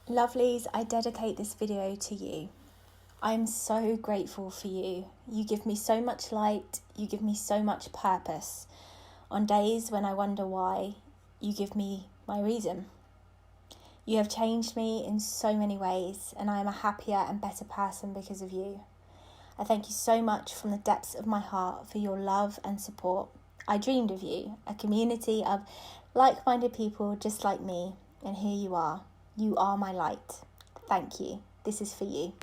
Lovelies, I dedicate this video to you. I'm so grateful for you. You give me so much light, you give me so much purpose. On days when I wonder why, you give me my reason. You have changed me in so many ways, and I am a happier and better person because of you. I thank you so much from the depths of my heart for your love and support. I dreamed of you, a community of like-minded people just like me, and here you are. You are my light. Thank you. This is for you.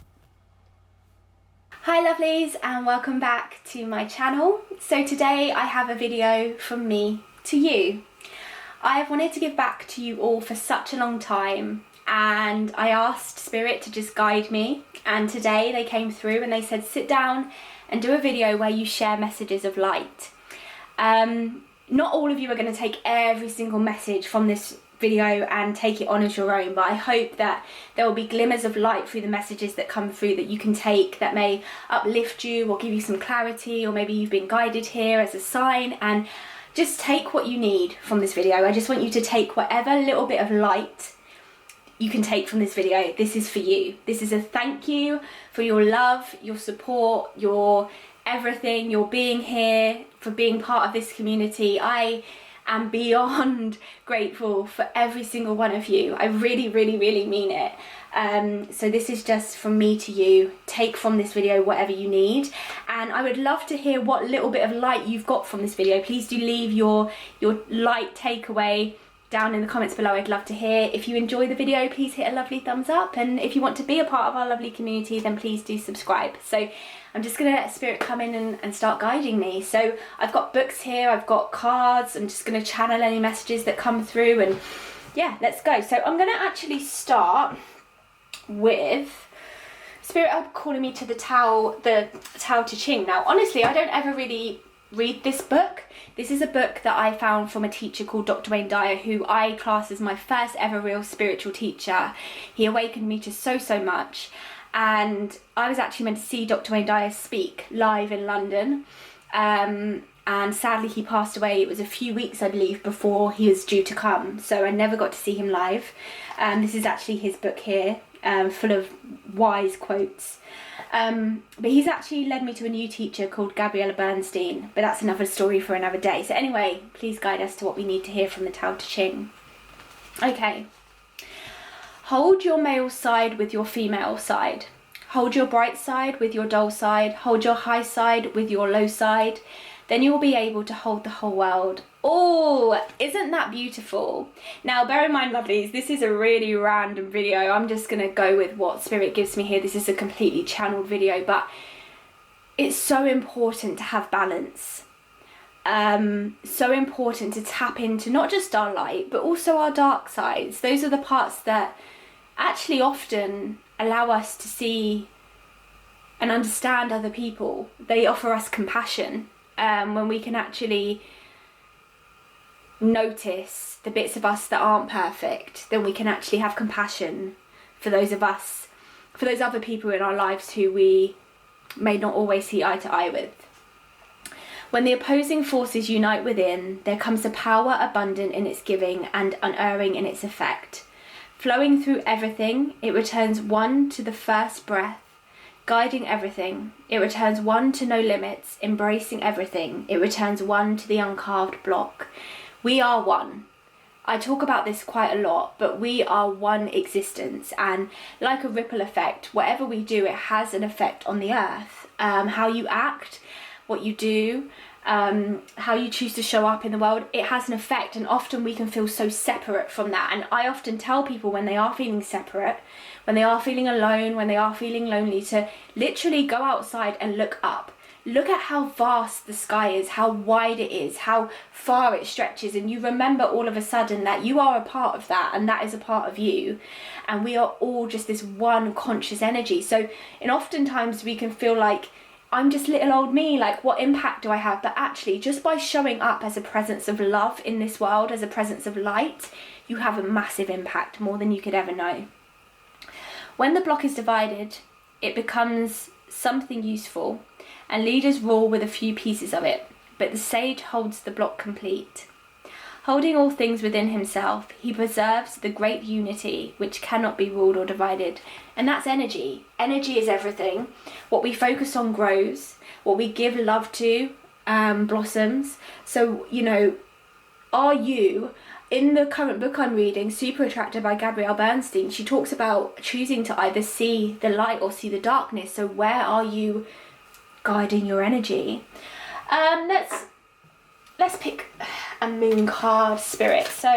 Hi lovelies, and welcome back to my channel. So today I have a video from me to you. I've wanted to give back to you all for such a long time, and I asked Spirit to just guide me, and today they came through and they said sit down and do a video where you share messages of light. Not all of you are going to take every single message from this video and take it on as your own, but I hope that there will be glimmers of light through the messages that come through that you can take, that may uplift you or give you some clarity, or maybe you've been guided here as a sign, and just take what you need from this video. I just want you to take whatever little bit of light you can take from this video. This is for you. This is a thank you for your love, your support, your everything, your being here, for being part of this community. I am beyond grateful for every single one of you. I really mean it. So this is just from me to you. Take from this video whatever you need, and I would love to hear what little bit of light you've got from this video. Please do leave your light takeaway down in the comments below. I'd love to hear. If you enjoy the video, please hit a lovely thumbs up, and if you want to be a part of our lovely community, then please do subscribe. So I'm just gonna let Spirit come in and start guiding me. So I've got books here, I've got cards, I'm just gonna channel any messages that come through, and yeah, let's go. So I'm gonna actually start with Spirit up calling me to the Tao Te Ching. Now honestly, I don't ever really read this book. This is a book that I found from a teacher called Dr. Dyer, who I class as my first ever real spiritual teacher. He awakened me to so much, and I was actually meant to see Dr. Dyer speak live in London, and sadly he passed away. It was a few weeks, I believe, before he was due to come, so I never got to see him live. This is actually his book here, full of wise quotes. But he's actually led me to a new teacher called Gabriella Bernstein, but that's another story for another day. So anyway, please guide us to what we need to hear from the Tao Te Ching. Okay. Hold your male side with your female side. Hold your bright side with your dull side. Hold your high side with your low side. Then you will be able to hold the whole world. Oh, isn't that beautiful? Now, bear in mind, lovelies, this is a really random video. I'm just going to go with what Spirit gives me here. This is a completely channeled video, but it's so important to have balance. So important to tap into not just our light, but also our dark sides. Those are the parts that actually often allow us to see and understand other people. They offer us compassion. When we can actually notice the bits of us that aren't perfect, then we can actually have compassion for those of us, for those other people in our lives who we may not always see eye to eye with. When the opposing forces unite within, there comes a power abundant in its giving and unerring in its effect. Flowing through everything, it returns one to the first breath, guiding everything. It returns one to no limits, embracing everything. It returns one to the uncarved block. We are one. I talk about this quite a lot, but we are one existence, and like a ripple effect, whatever we do, it has an effect on the earth. How you act, what you do, how you choose to show up in the world, it has an effect, and often we can feel so separate from that. And I often tell people when they are feeling separate, when they are feeling alone, when they are feeling lonely, to literally go outside and look up. Look at how vast the sky is, how wide it is, how far it stretches, and you remember all of a sudden that you are a part of that, and that is a part of you, and we are all just this one conscious energy. So, and oftentimes we can feel like, I'm just little old me, like what impact do I have? But actually, just by showing up as a presence of love in this world, as a presence of light, you have a massive impact, more than you could ever know. When the block is divided, it becomes something useful, and leaders rule with a few pieces of it, but the sage holds the block complete. Holding all things within himself, he preserves the great unity which cannot be ruled or divided. And that's energy. Energy is everything. What we focus on grows. What we give love to blossoms. So, you know, are you, in the current book I'm reading, Super Attracted by Gabrielle Bernstein, she talks about choosing to either see the light or see the darkness. So where are you guiding your energy? Let's pick a moon card, Spirit. So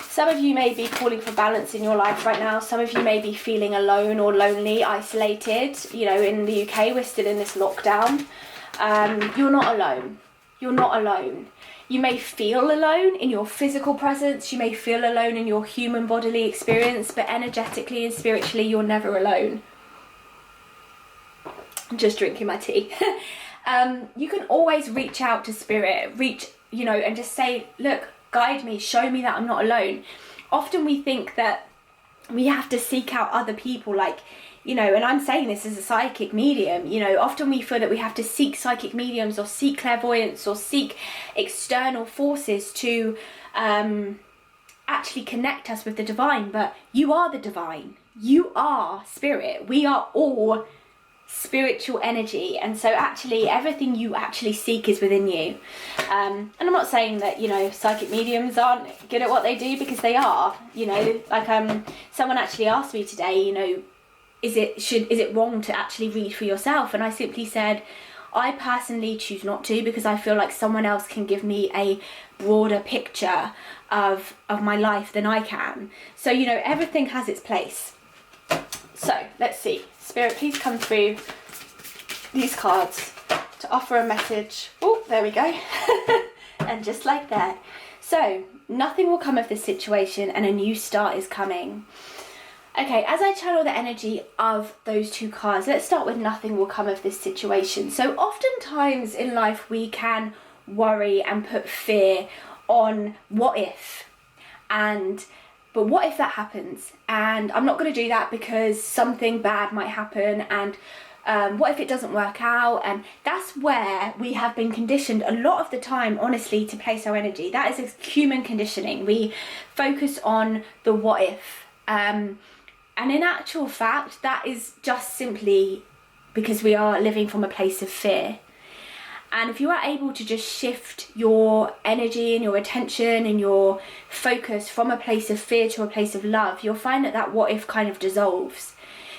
some of you may be calling for balance in your life right now. Some of you may be feeling alone or lonely, isolated. You know, in the UK, we're still in this lockdown. You're not alone. You're not alone. You may feel alone in your physical presence. You may feel alone in your human bodily experience, but energetically and spiritually, you're never alone. I'm just drinking my tea. You can always reach out to Spirit, you know, and just say, look, guide me, show me that I'm not alone. Often we think that we have to seek out other people, like, you know, and I'm saying this as a psychic medium, you know, often we feel that we have to seek psychic mediums or seek clairvoyance or seek external forces to actually connect us with the divine. But you are the divine. You are Spirit. We are all spiritual energy, and so actually everything you actually seek is within you. And I'm not saying that, you know, psychic mediums aren't good at what they do, because they are. You know, like someone actually asked me today, you know, is it wrong to actually read for yourself? And I simply said, I personally choose not to, because I feel like someone else can give me a broader picture of my life than I can. So, you know, everything has its place. So let's see. Spirit, please come through these cards to offer a message. Oh, there we go. And just like that. So, nothing will come of this situation and a new start is coming. Okay, as I channel the energy of those two cards, let's start with nothing will come of this situation. So oftentimes in life we can worry and put fear on what if, but what if that happens? And I'm not going to do that because something bad might happen, and what if it doesn't work out? And that's where we have been conditioned a lot of the time, honestly, to place our energy. That is a human conditioning. We focus on the what if. And in actual fact, that is just simply because we are living from a place of fear. And if you are able to just shift your energy and your attention and your focus from a place of fear to a place of love, you'll find that what if kind of dissolves.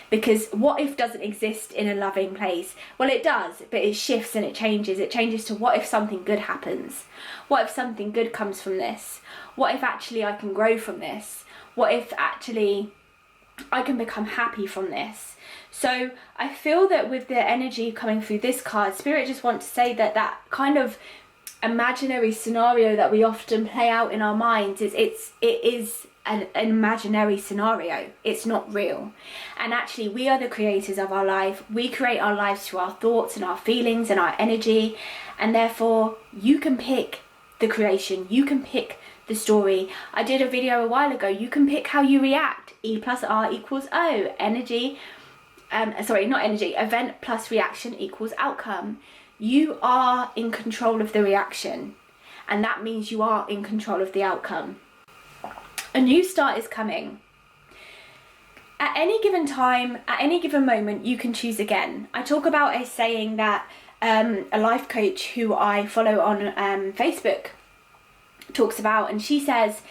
Because what if doesn't exist in a loving place. Well, it does, but it shifts and it changes. It changes to what if something good happens? What if something good comes from this? What if actually I can grow from this? What if actually I can become happy from this? So I feel that with the energy coming through this card, Spirit just wants to say that kind of imaginary scenario that we often play out in our minds it is an imaginary scenario. It's not real. And actually we are the creators of our life. We create our lives through our thoughts and our feelings and our energy, and therefore you can pick the creation. You can pick the story. I did a video a while ago. You can pick how you react. E plus R equals O. Energy. Event plus reaction equals outcome. You are in control of the reaction, and that means you are in control of the outcome. A new start is coming. At any given time, at any given moment, you can choose again. I talk about a saying that a life coach who I follow on Facebook talks about, and she says,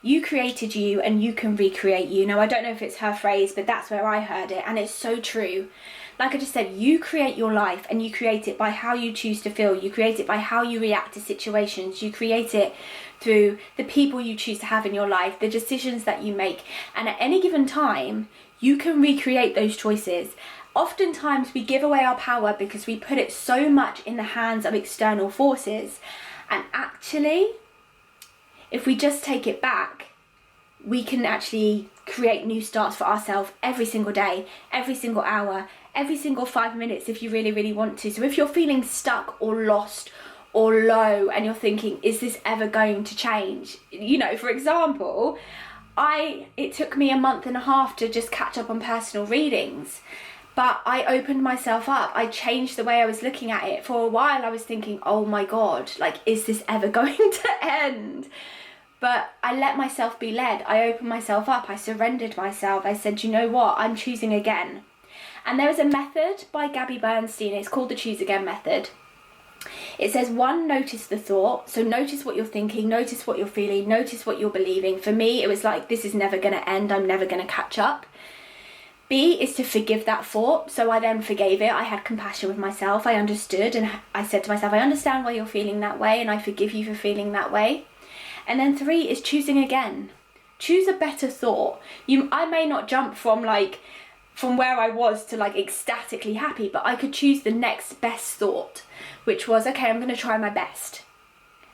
you created you and you can recreate you. Now, I don't know if it's her phrase, but that's where I heard it, and it's so true. Like I just said, you create your life, and you create it by how you choose to feel. You create it by how you react to situations. You create it through the people you choose to have in your life, the decisions that you make. And at any given time, you can recreate those choices. Oftentimes, we give away our power because we put it so much in the hands of external forces. And actually, if we just take it back, we can actually create new starts for ourselves every single day, every single hour, every single 5 minutes if you really, really want to. So if you're feeling stuck or lost or low and you're thinking, is this ever going to change? You know, for example, it took me a month and a half to just catch up on personal readings. But I opened myself up. I changed the way I was looking at it. For a while I was thinking, oh my God, like, is this ever going to end? But I let myself be led. I opened myself up. I surrendered myself. I said, you know what? I'm choosing again. And there is a method by Gabby Bernstein. It's called the Choose Again method. It says, 1, notice the thought. So notice what you're thinking, notice what you're feeling, notice what you're believing. For me, it was like, this is never going to end. I'm never going to catch up. B is to forgive that thought. So I then forgave it. I had compassion with myself. I understood, and I said to myself, I understand why you're feeling that way, and I forgive you for feeling that way. And then 3 is choosing again. Choose a better thought. I may not jump from where I was to like ecstatically happy, but I could choose the next best thought, which was, okay, I'm going to try my best.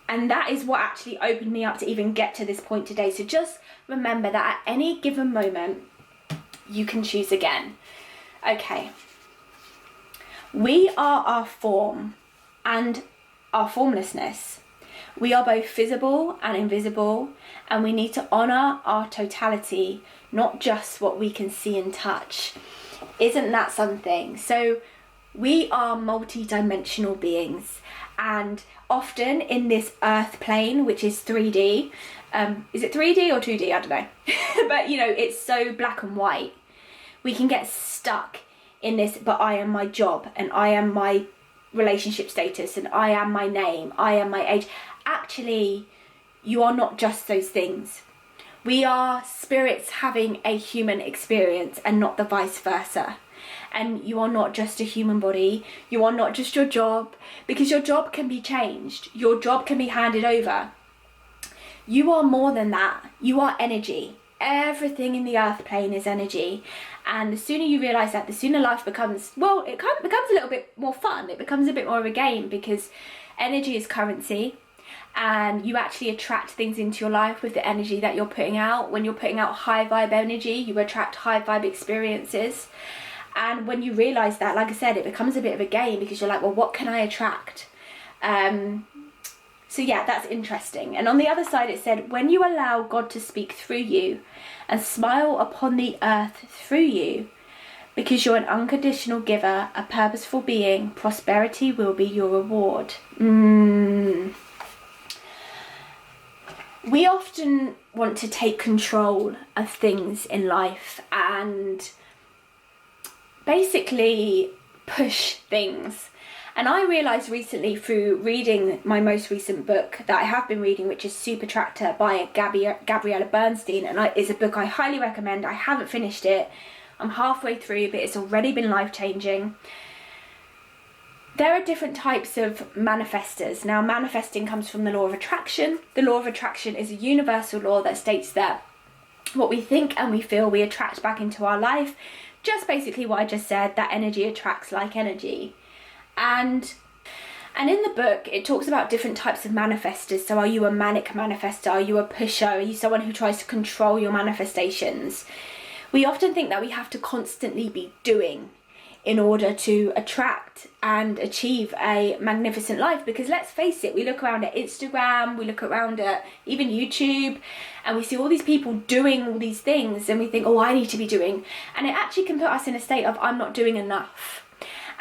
And that is what actually opened me up to even get to this point today. So just remember that at any given moment, you can choose again. Okay. We are our form and our formlessness. We are both visible and invisible, and we need to honour our totality, not just what we can see and touch. Isn't that something? So we are multi-dimensional beings, and often in this earth plane, which is 3D, is it 3D or 2D? I don't know. But you know, it's so black and white. We can get stuck in this, but I am my job, and I am my relationship status, and I am my name, I am my age. Actually, you are not just those things. We are spirits having a human experience and not the vice versa. And you are not just a human body. You are not just your job, because your job can be changed. Your job can be handed over. You are more than that. You are energy. Everything in the earth plane is energy. And the sooner you realise that, the sooner life becomes, well, it becomes a little bit more fun. It becomes a bit more of a game, because energy is currency. And you actually attract things into your life with the energy that you're putting out. When you're putting out high vibe energy, you attract high vibe experiences. And when you realise that, like I said, it becomes a bit of a game, because you're like, well, what can I attract? So yeah, that's interesting. And on the other side, it said, when you allow God to speak through you and smile upon the earth through you, because you're an unconditional giver, a purposeful being, prosperity will be your reward. We often want to take control of things in life and basically push things. And I realised recently through reading my most recent book that I have been reading, which is Super Tractor by Gabriella Bernstein, and it's a book I highly recommend. I haven't finished it. I'm halfway through, but it's already been life-changing. There are different types of manifestors. Now, manifesting comes from the law of attraction. The law of attraction is a universal law that states that what we think and we feel, we attract back into our life. Just basically what I just said, that energy attracts like energy. And in the book, it talks about different types of manifestors. So are you a manic manifestor? Are you a pusher? Are you someone who tries to control your manifestations? We often think that we have to constantly be doing in order to attract and achieve a magnificent life, because let's face it, we look around at Instagram, we look around at even YouTube, and we see all these people doing all these things, and we think, oh, I need to be doing, and it actually can put us in a state of, I'm not doing enough.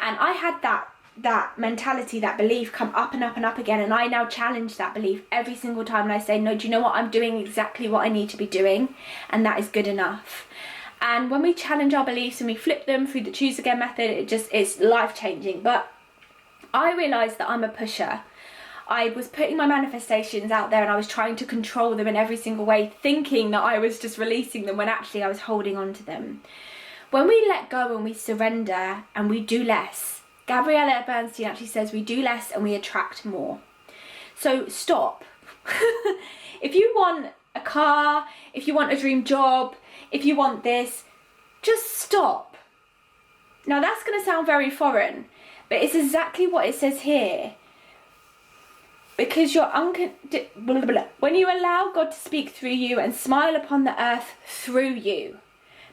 And I had that mentality, that belief come up and up and up again, and I now challenge that belief every single time, and I say, no, do you know what, I'm doing exactly what I need to be doing, and that is good enough. And when we challenge our beliefs and we flip them through the Choose Again method, it's life-changing. But I realised that I'm a pusher. I was putting my manifestations out there and I was trying to control them in every single way, thinking that I was just releasing them when actually I was holding on to them. When we let go and we surrender and we do less, Gabriella Bernstein actually says we do less and we attract more. So stop. If you want a car, if you want a dream job, if you want this, just stop. Now that's going to sound very foreign, but it's exactly what it says here. Because when you allow God to speak through you and smile upon the earth through you,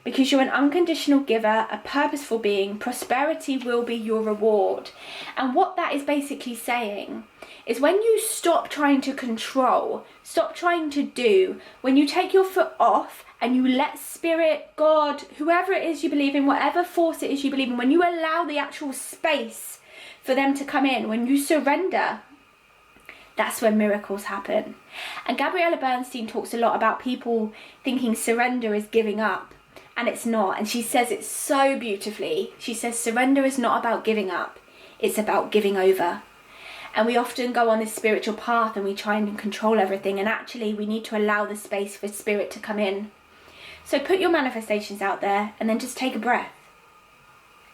because you're an unconditional giver, a purposeful being. Prosperity will be your reward. And what that is basically saying is when you stop trying to control, stop trying to do, when you take your foot off and you let spirit, God, whoever it is you believe in, whatever force it is you believe in, when you allow the actual space for them to come in, when you surrender, that's when miracles happen. And Gabriella Bernstein talks a lot about people thinking surrender is giving up. And it's not. And she says it so beautifully. She says surrender is not about giving up. It's about giving over. And we often go on this spiritual path and we try and control everything. And actually we need to allow the space for spirit to come in. So put your manifestations out there and then just take a breath.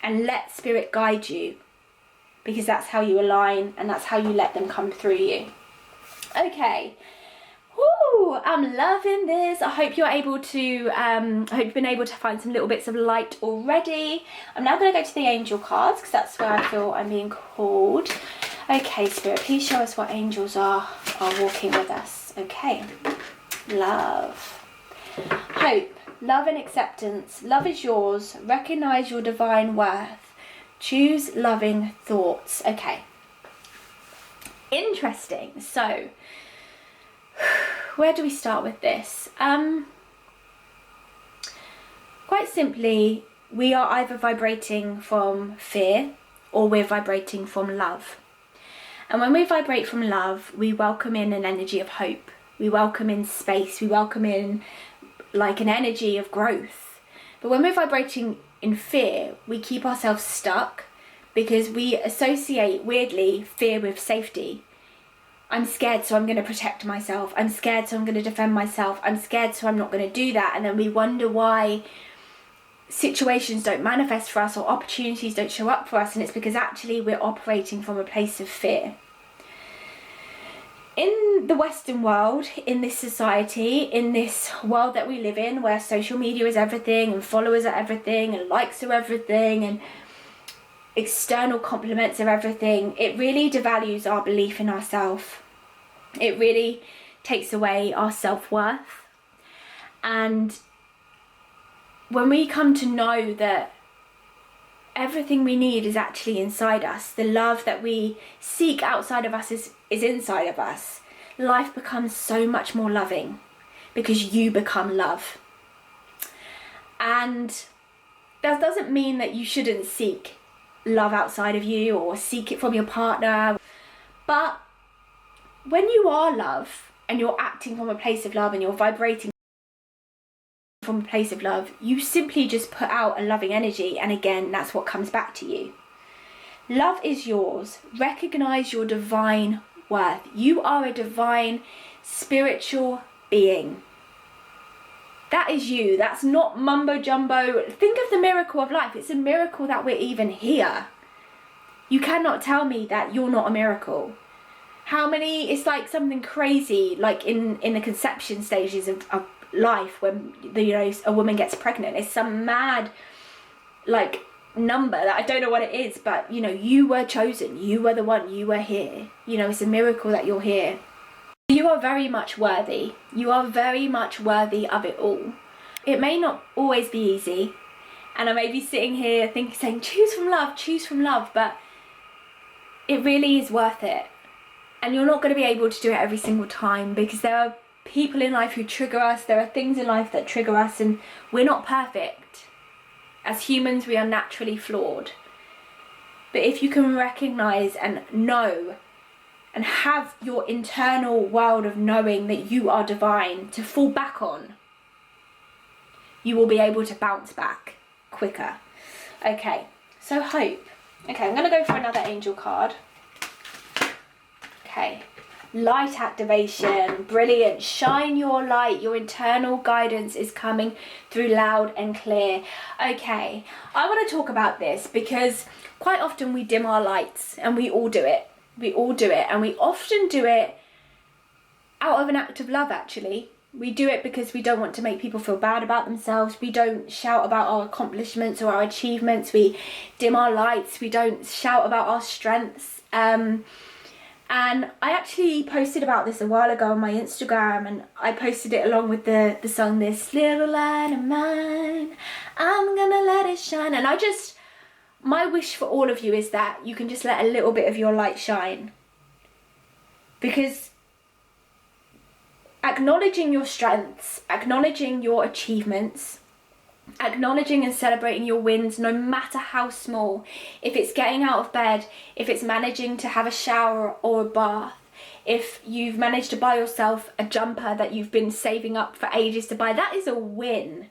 And let spirit guide you. Because that's how you align and that's how you let them come through you. Okay. Woo, I'm loving this. I hope you're able to, I hope you've been able to find some little bits of light already. I'm now going to go to the angel cards because that's where I feel I'm being called. Okay, Spirit, please show us what angels are walking with us. Okay. Love. Hope. Love and acceptance. Love is yours. Recognize your divine worth. Choose loving thoughts. Okay. Interesting. So, where do we start with this? Quite simply, we are either vibrating from fear or we're vibrating from love. And when we vibrate from love, we welcome in an energy of hope. We welcome in space. We welcome in like an energy of growth. But when we're vibrating in fear, we keep ourselves stuck because we associate, weirdly, fear with safety. I'm scared, so I'm going to protect myself. I'm scared, so I'm going to defend myself. I'm scared, so I'm not going to do that. And then we wonder why situations don't manifest for us or opportunities don't show up for us. And it's because actually we're operating from a place of fear. In the Western world, in this society, in this world that we live in, where social media is everything and followers are everything and likes are everything and external compliments are everything, it really devalues our belief in ourselves. It really takes away our self-worth. And when we come to know that everything we need is actually inside us, the love that we seek outside of us is inside of us, life becomes so much more loving because you become love. And that doesn't mean that you shouldn't seek love outside of you or seek it from your partner. But when you are love and you're acting from a place of love and you're vibrating from a place of love, you simply just put out a loving energy, and again, that's what comes back to you. Love is yours. Recognize your divine worth. You are a divine spiritual being. That is you. That's not mumbo jumbo. Think of the miracle of life. It's a miracle that we're even here. You cannot tell me that you're not a miracle. How many, it's like something crazy, like in the conception stages of life when a woman gets pregnant. It's some mad like number that I don't know what it is, but you were chosen. You were the one. You were here. It's a miracle that you're here. You are very much worthy. You are very much worthy of it all. It may not always be easy, and I may be sitting here saying, choose from love, but it really is worth it. And you're not going to be able to do it every single time because there are people in life who trigger us. There are things in life that trigger us, and we're not perfect. As humans, we are naturally flawed. But if you can recognize and know and have your internal world of knowing that you are divine to fall back on, you will be able to bounce back quicker. Okay, so hope. Okay, I'm going to go for another angel card. Okay, light activation, brilliant. Shine your light. Your internal guidance is coming through loud and clear. Okay, I want to talk about this because quite often we dim our lights, and we all do it. We all do it, and we often do it out of an act of love, actually. We do it because we don't want to make people feel bad about themselves. We don't shout about our accomplishments or our achievements. We dim our lights. We don't shout about our strengths. And I actually posted about this a while ago on my Instagram, and I posted it along with the song This Little Light of Mine, light shine. And my wish for all of you is that you can just let a little bit of your light shine. Because acknowledging your strengths, acknowledging your achievements, acknowledging and celebrating your wins, no matter how small, if it's getting out of bed, if it's managing to have a shower or a bath, if you've managed to buy yourself a jumper that you've been saving up for ages to buy, that is a win.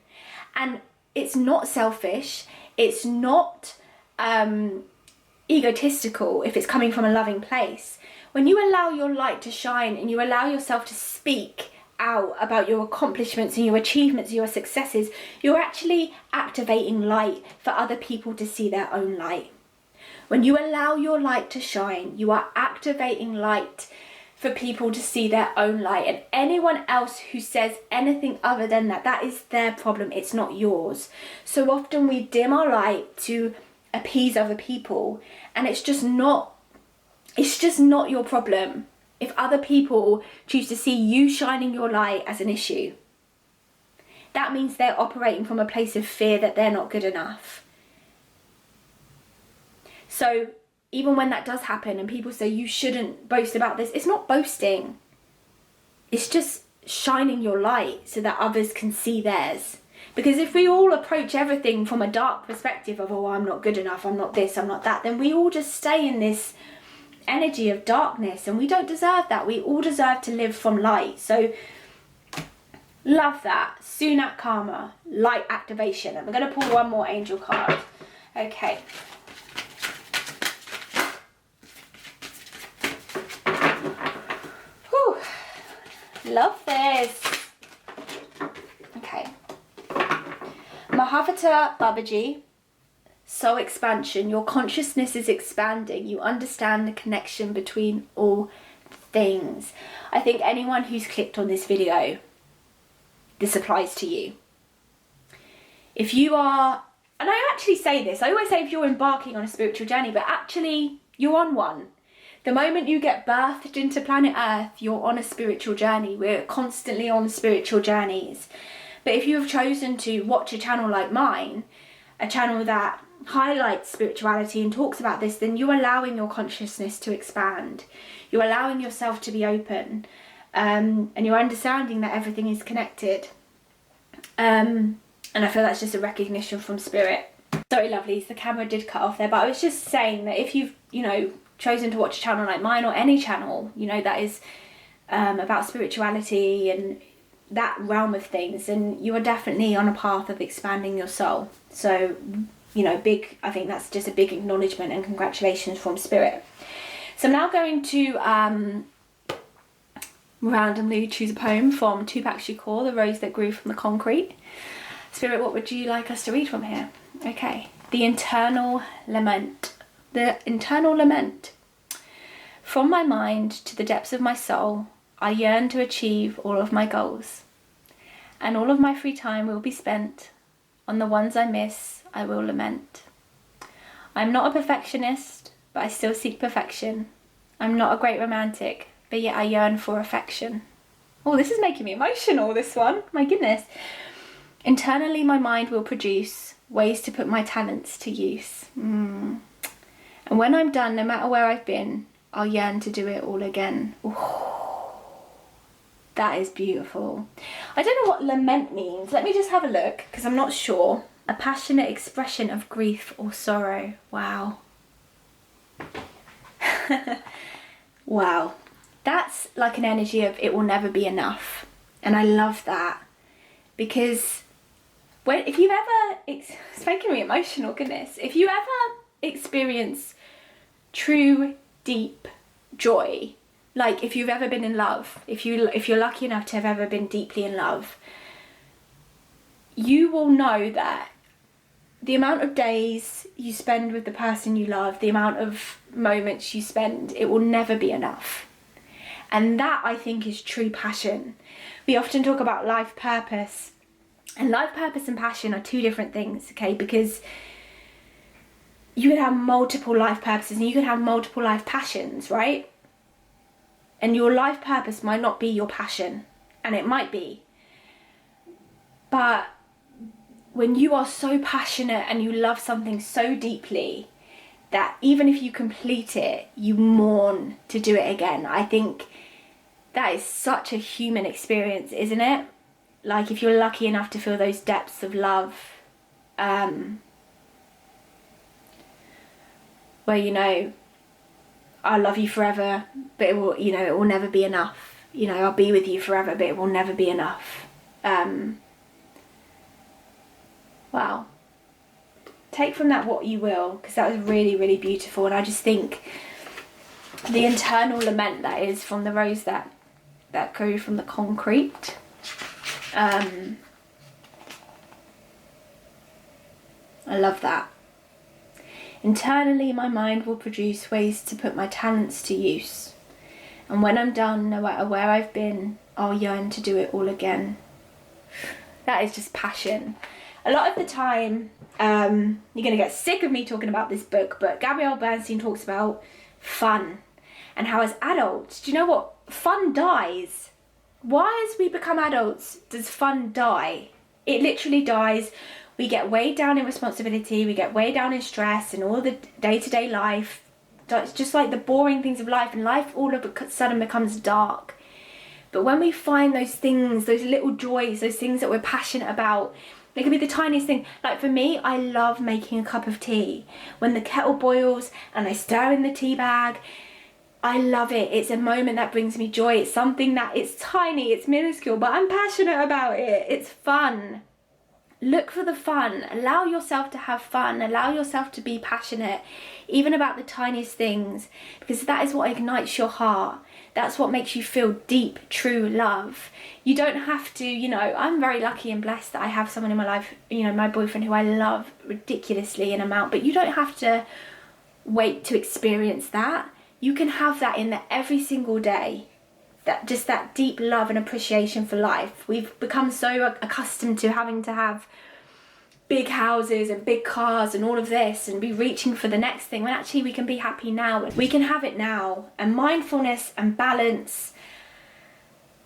And it's not selfish, it's not egotistical if it's coming from a loving place. When you allow your light to shine and you allow yourself to speak out about your accomplishments and your achievements, your successes, you're actually activating light for other people to see their own light. When you allow your light to shine, you are activating light for people to see their own light. And anyone else who says anything other than that, that is their problem, it's not yours. So often we dim our light to appease other people, and it's just not your problem if other people choose to see you shining your light as an issue. That means they're operating from a place of fear that they're not good enough. So even when that does happen and people say you shouldn't boast about this, it's not boasting. It's just shining your light so that others can see theirs. Because if we all approach everything from a dark perspective of, oh, I'm not good enough, I'm not this, I'm not that, then we all just stay in this energy of darkness, and we don't deserve that. We all deserve to live from light. So love that. Sunak Karma, light activation. And we're going to pull one more angel card. Okay. Whew. Love this. Okay. Mahavata Babaji. Soul expansion. Your consciousness is expanding. You understand the connection between all things. I think anyone who's clicked on this video, this applies to you. If you are, and I actually say this, I always say if you're embarking on a spiritual journey, but actually you're on one. The moment you get birthed into planet Earth, you're on a spiritual journey. We're constantly on spiritual journeys. But if you have chosen to watch a channel like mine, a channel that highlights spirituality and talks about this, then you're allowing your consciousness to expand. You're allowing yourself to be open, and you're understanding that everything is connected. And I feel that's just a recognition from spirit. Sorry, lovelies, the camera did cut off there, but I was just saying that if you've, chosen to watch a channel like mine or any channel, that is about spirituality and that realm of things, and you are definitely on a path of expanding your soul. So I think that's just a big acknowledgement and congratulations from spirit. So I'm now going to randomly choose a poem from Tupac Shakur, The Rose That Grew from the Concrete. Spirit, what would you like us to read from here? Okay. The Internal Lament. The Internal Lament. From my mind to the depths of my soul, I yearn to achieve all of my goals. And all of my free time will be spent on the ones I miss. I will lament. I'm not a perfectionist, but I still seek perfection. I'm not a great romantic, but yet I yearn for affection. Oh, this is making me emotional, this one. My goodness. Internally, my mind will produce ways to put my talents to use. And when I'm done, no matter where I've been, I'll yearn to do it all again. Ooh, that is beautiful. I don't know what lament means. Let me just have a look, because I'm not sure. A passionate expression of grief or sorrow. Wow. Wow. That's like an energy of it will never be enough. And I love that. Because if you've ever, it's making me emotional, goodness. If you ever experience true, deep joy, like if you've ever been in love, if you're lucky enough to have ever been deeply in love, you will know that the amount of days you spend with the person you love, the amount of moments you spend, it will never be enough. And that, I think, is true passion. We often talk about life purpose, and life purpose and passion are two different things, okay? Because you could have multiple life purposes and you could have multiple life passions, right? And your life purpose might not be your passion, and it might be. But when you are so passionate and you love something so deeply that even if you complete it, you mourn to do it again. I think that is such a human experience, isn't it? Like, if you're lucky enough to feel those depths of love, where, you know, I'll love you forever, but it will, you know, it will never be enough. You know, I'll be with you forever, but it will never be enough. Wow. Take from that what you will, because that was really, really beautiful. And I just think the internal lament that is from the rose that grew from the concrete. I love that. Internally, my mind will produce ways to put my talents to use. And when I'm done, no matter where I've been, I'll yearn to do it all again. That is just passion. A lot of the time, you're going to get sick of me talking about this book, but Gabrielle Bernstein talks about fun and how as adults, do you know what? Fun dies. Why, as we become adults, does fun die? It literally dies. We get weighed down in responsibility, we get weighed down in stress and all the day-to-day life. It's just like the boring things of life, and life all of a sudden becomes dark. But when we find those things, those little joys, those things that we're passionate about, they can be the tiniest thing. Like for me, I love making a cup of tea. When the kettle boils and I stir in the tea bag, I love it. It's a moment that brings me joy. It's something that, it's tiny, it's minuscule, but I'm passionate about it. It's fun. Look for the fun. Allow yourself to have fun. Allow yourself to be passionate, even about the tiniest things, because that is what ignites your heart. That's what makes you feel deep, true love. You don't have to, you know, I'm very lucky and blessed that I have someone in my life, you know, my boyfriend, who I love ridiculously in amount, but you don't have to wait to experience that. You can have that in there every single day. That just that deep love and appreciation for life. We've become so accustomed to having to have big houses and big cars and all of this and be reaching for the next thing, when actually we can be happy now. We can have it now. And mindfulness and balance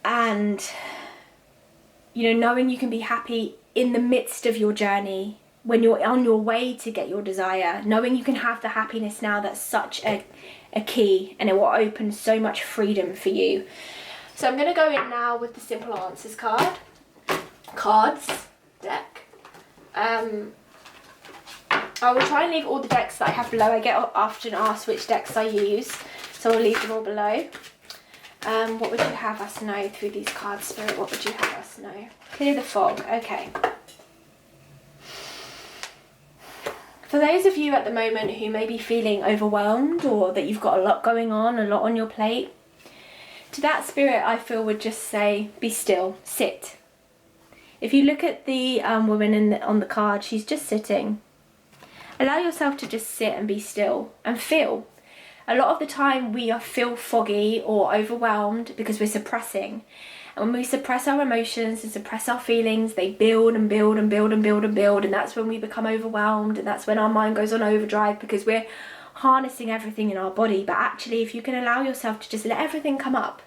and, you know, knowing you can be happy in the midst of your journey, when you're on your way to get your desire, knowing you can have the happiness now, that's such a key, and it will open so much freedom for you. So I'm going to go in now with the Simple Answers cards deck. I will try and leave all the decks that I have below. I get often asked which decks I use, so I'll leave them all below. What would you have us know through these cards, Spirit? What would you have us know? Clear the fog. Okay. For those of you at the moment who may be feeling overwhelmed, or that you've got a lot going on, a lot on your plate, to that Spirit I feel would just say, be still, sit. If you look at the woman on the card, she's just sitting. Allow yourself to just sit and be still and feel. A lot of the time we feel foggy or overwhelmed because we're suppressing. And when we suppress our emotions and suppress our feelings, they build and build and build and build and build, and that's when we become overwhelmed, and that's when our mind goes on overdrive, because we're harnessing everything in our body. But actually, if you can allow yourself to just let everything come up,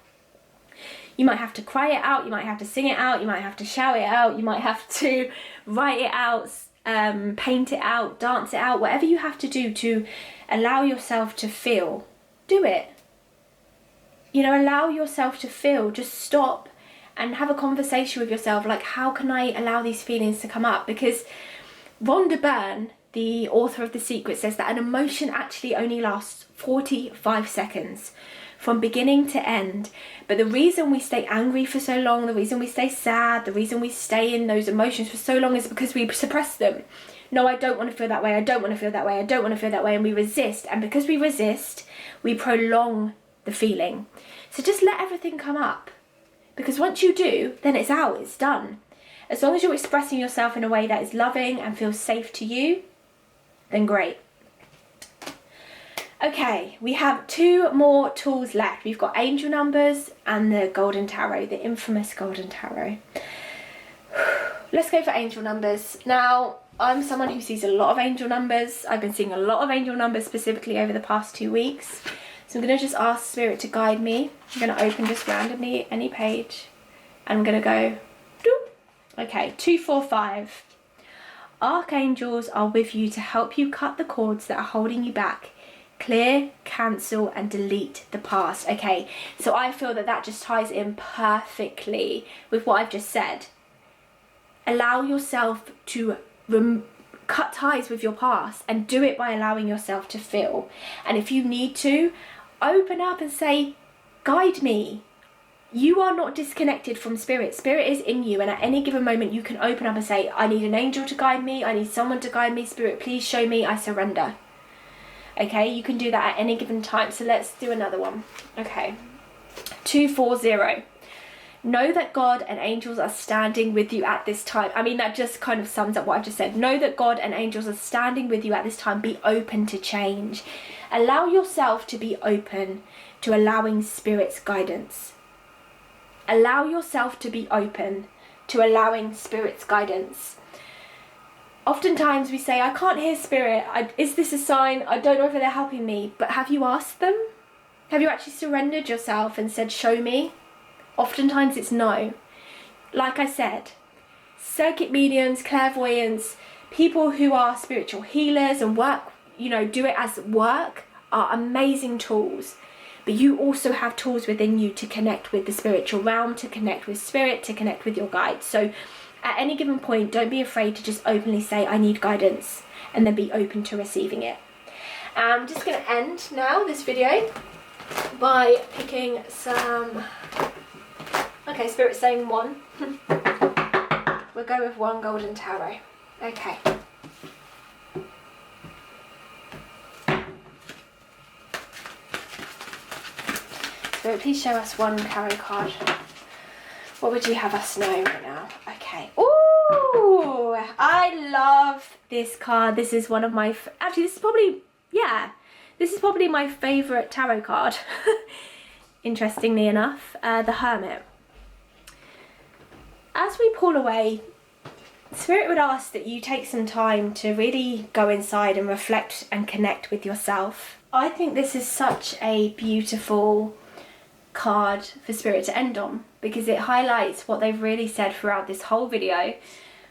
you might have to cry it out, you might have to sing it out, you might have to shout it out, you might have to write it out, paint it out, dance it out, whatever you have to do to allow yourself to feel, do it. You know, allow yourself to feel. Just stop and have a conversation with yourself, like, how can I allow these feelings to come up? Because Rhonda Byrne, the author of The Secret, says that an emotion actually only lasts 45 seconds from beginning to end. But the reason we stay angry for so long, the reason we stay sad, the reason we stay in those emotions for so long is because we suppress them. No, I don't want to feel that way, I don't want to feel that way, I don't want to feel that way, and we resist. And because we resist, we prolong the feeling. So just let everything come up. Because once you do, then it's out, it's done. As long as you're expressing yourself in a way that is loving and feels safe to you, then great. Okay, we have 2 more tools left. We've got angel numbers and the golden tarot, the infamous golden tarot. Let's go for angel numbers. Now, I'm someone who sees a lot of angel numbers. I've been seeing a lot of angel numbers specifically over the past 2 weeks. So I'm going to just ask Spirit to guide me. I'm going to open just randomly any page. And I'm going to go, doop. Okay, 2, 4, 5. Archangels are with you to help you cut the cords that are holding you back. Clear, cancel, and delete the past. Okay, so I feel that that just ties in perfectly with what I've just said. Allow yourself to cut ties with your past, and do it by allowing yourself to feel. And if you need to, open up and say, guide me. You are not disconnected from spirit. Spirit is in you, and at any given moment you can open up and say, I need an angel to guide me, I need someone to guide me. Spirit, please show me, I surrender. Okay, you can do that at any given time. So let's do another one. Okay, 240. Know that God and angels are standing with you at this time. I mean, that just kind of sums up what I've just said. Know that God and angels are standing with you at this time. Be open to change. Allow yourself to be open to allowing Spirit's guidance. Allow yourself to be open to allowing Spirit's guidance. Oftentimes we say, I can't hear Spirit. Is this a sign? I don't know if they're helping me. But have you asked them? Have you actually surrendered yourself and said, show me? Oftentimes it's no. Like I said, psychic mediums, clairvoyants, people who are spiritual healers and work, do it as work, are amazing tools. But you also have tools within you to connect with the spiritual realm, to connect with spirit, to connect with your guides. So at any given point, don't be afraid to just openly say, I need guidance, and then be open to receiving it. I'm just going to end now this video by picking some... Okay, Spirit's saying 1. We'll go with 1 golden tarot. Okay. Spirit, please show us 1 tarot card. What would you have us know right now? Okay. Ooh, I love this card. This is one of my... Actually, this is probably my favourite tarot card. Interestingly enough, the Hermit. As we pull away, Spirit would ask that you take some time to really go inside and reflect and connect with yourself. I think this is such a beautiful card for Spirit to end on, because it highlights what they've really said throughout this whole video,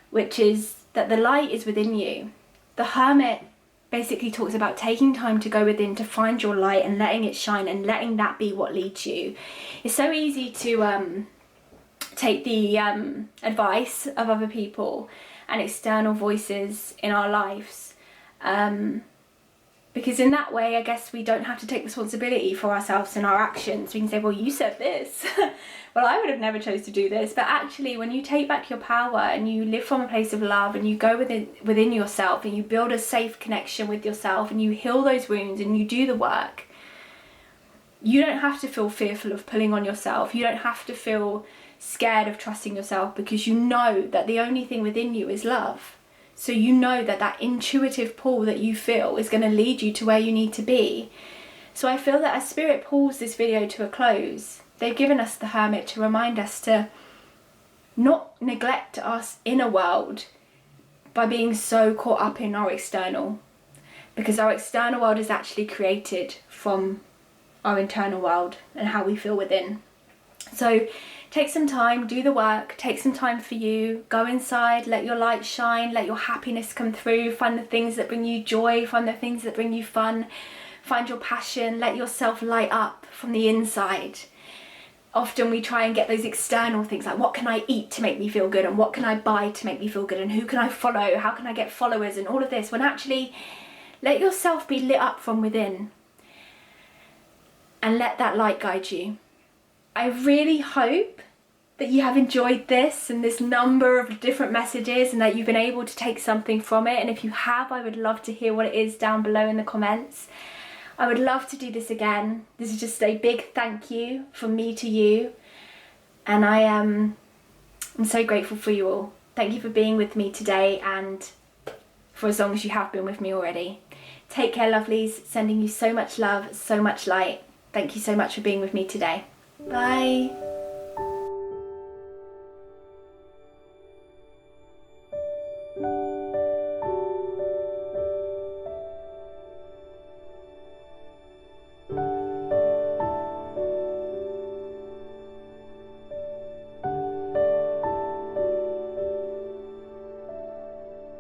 which is that the light is within you. The Hermit basically talks about taking time to go within to find your light and letting it shine and letting that be what leads you. It's so easy to take the advice of other people and external voices in our lives, because in that way, I guess, we don't have to take responsibility for ourselves and our actions. We can say, well, you said this. Well, I would have never chose to do this. But actually, when you take back your power and you live from a place of love and you go within yourself and you build a safe connection with yourself and you heal those wounds and you do the work, you don't have to feel fearful of pulling on yourself. You don't have to feel scared of trusting yourself, because you know that the only thing within you is love. So you know that that intuitive pull that you feel is going to lead you to where you need to be. So I feel that as Spirit pulls this video to a close, they've given us the Hermit to remind us to not neglect our inner world by being so caught up in our external, because our external world is actually created from our internal world and how we feel within. So take some time, do the work, take some time for you, go inside, let your light shine, let your happiness come through, find the things that bring you joy, find the things that bring you fun, find your passion, let yourself light up from the inside. Often we try and get those external things like, what can I eat to make me feel good, and what can I buy to make me feel good, and who can I follow, how can I get followers, and all of this, when actually let yourself be lit up from within and let that light guide you. I really hope that you have enjoyed this and this number of different messages, and that you've been able to take something from it. And if you have, I would love to hear what it is down below in the comments. I would love to do this again. This is just a big thank you from me to you, and I'm so grateful for you all. Thank you for being with me today, and for as long as you have been with me already. Take care, lovelies. Sending you so much love, so much light. Thank you so much for being with me today. Bye.